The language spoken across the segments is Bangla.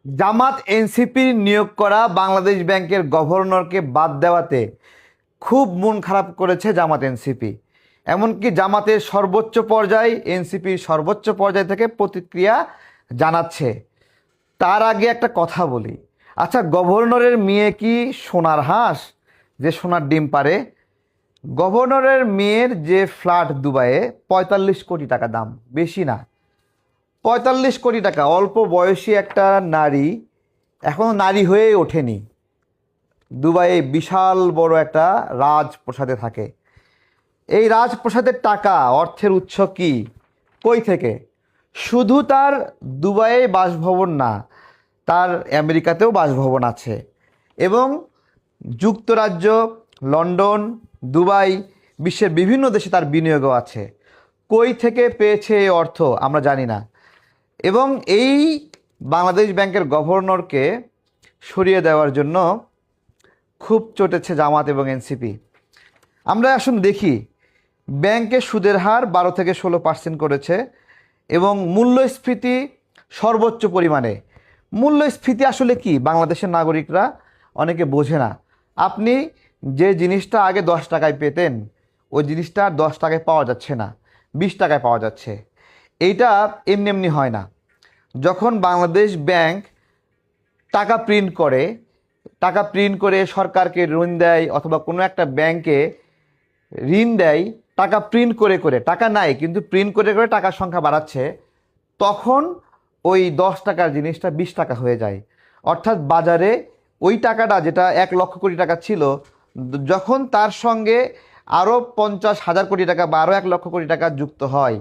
জামাত এনসিপির নিয়োগ করা বাংলাদেশ ব্যাংকের গভর্নরকে বাদ দেওয়াতে খুব মন খারাপ করেছে জামাত এনসিপি। এমনকি জামাতের সর্বোচ্চ পর্যায়, এনসিপির সর্বোচ্চ পর্যায় থেকে প্রতিক্রিয়া জানাচ্ছে। তার আগে একটা কথা বলি, আচ্ছা, গভর্নরের মেয়ে কি সোনার হাঁস যে সোনার ডিম পারে? গভর্নরের মেয়ের যে ফ্ল্যাট দুবাইয়ে 45 কোটি টাকা দাম, বেশি না, 45 কোটি টাকা। অল্প বয়সী একটা নারী, এখনও নারী হয়েই ওঠেনি, দুবাইয়ে বিশাল বড় একটা রাজপ্রাসাদে থাকে। এই রাজপ্রাসাদের টাকা, অর্থের উৎস কি, কই থেকে? শুধু তার দুবাইয়ে বাসভবন না, তার আমেরিকাতেও বাসভবন আছে এবং যুক্তরাজ্য, লন্ডন, দুবাই, বিশ্বের বিভিন্ন দেশে তার বিনিয়োগও আছে। কই থেকে পেয়েছে এই অর্থ আমরা জানি না। এবং এই বাংলাদেশ ব্যাংকের গভর্নরকে সরিয়ে দেওয়ার জন্য খুব চটেছে জামাত এবং এনসিপি। আমরা আসুন দেখি, ব্যাংকের সুদের হার 12 থেকে 16% করেছে এবং মূল্যস্ফীতি সর্বোচ্চ পরিমাণে। মূল্যস্ফীতি আসলে কি বাংলাদেশের নাগরিকরা অনেকে বোঝে না। আপনি যে জিনিসটা আগে 10 টাকায় পেতেন, ওই জিনিসটা আর 10 টাকায় পাওয়া যাচ্ছে না, 20 টাকায় পাওয়া যাচ্ছে। এইটা এমনি এমনি হয় না। যখন বাংলাদেশ ব্যাংক টাকা প্রিন্ট করে, টাকা প্রিন্ট করে সরকারকে ঋণ দেয় অথবা কোনো একটা ব্যাংকে ঋণ দেয়, টাকা প্রিন্ট করে করে, টাকা নাই কিন্তু প্রিন্ট করে করে টাকার সংখ্যা বাড়াচ্ছে, তখন ওই 10 টাকার জিনিসটা 20 টাকা হয়ে যায়। অর্থাৎ বাজারে ওই টাকাটা যেটা 1 লক্ষ কোটি টাকা ছিল, যখন তার সঙ্গে আরও 50,000 কোটি টাকা বা আরও 1 লক্ষ কোটি টাকা যুক্ত হয়,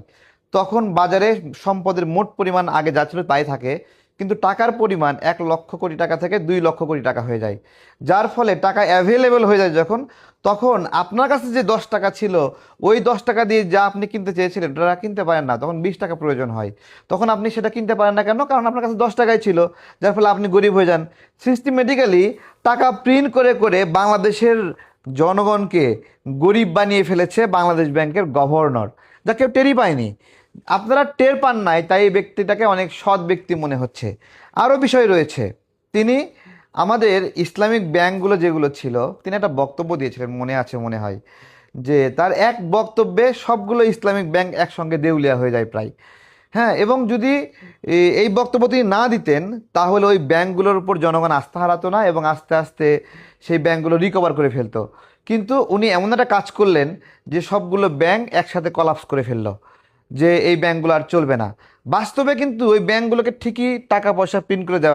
তখন বাজারে সম্পদের মোট পরিমাণ আগে যা ছিল তাই থাকে, কিন্তু টাকার পরিমাণ 1 লক্ষ কোটি টাকা থেকে 2 লক্ষ কোটি টাকা হয়ে যায়। যার ফলে টাকা অ্যাভেলেবেল হয়ে যায় যখন, তখন আপনার কাছে যে 10 টাকা ছিল, ওই 10 টাকা দিয়ে যা আপনি কিনতে চেয়েছিলেন ওটা কিনতে পারেন না, তখন 20 টাকা প্রয়োজন হয়। তখন আপনি সেটা কিনতে পারেন না কেন? কারণ আপনার কাছে 10 টাকাই ছিল, যার ফলে আপনি গরিব হয়ে যান। সিস্টেমেটিক্যালি টাকা প্রিন্ট করে করে বাংলাদেশের জনগণকে গরিব বানিয়ে ফেলেছে বাংলাদেশ ব্যাংকের গভর্নর, যা কেউ টেরই পায়নি। আপনারা টের পান নাই, তাই এই ব্যক্তিটাকে অনেক সৎ ব্যক্তি মনে হচ্ছে। আরও বিষয় রয়েছে, তিনি আমাদের ইসলামিক ব্যাংকগুলো যেগুলো ছিল, তিনি একটা বক্তব্য দিয়েছিলেন, মনে আছে মনে হয়, যে তার এক বক্তব্যে সবগুলো ইসলামিক ব্যাংক একসঙ্গে দেউলিয়া হয়ে যায় প্রায়। হ্যাঁ, এবং যদি এই বক্তব্য তিনি না দিতেন, তাহলে ওই ব্যাংকগুলোর উপর জনগণ আস্থা হারাতো না এবং আস্তে আস্তে সেই ব্যাংকগুলো রিকভার করে ফেলতো। কিন্তু উনি এমন একটা কাজ করলেন যে সবগুলো ব্যাংক একসাথে কলাপস করে ফেললো, যে এই ব্যাংকগুলো আর চলবে না। বাস্তবে কিন্তু ওই ব্যাংকগুলোকে ঠিকই টাকা পয়সা প্রিন্ট করে দেওয়া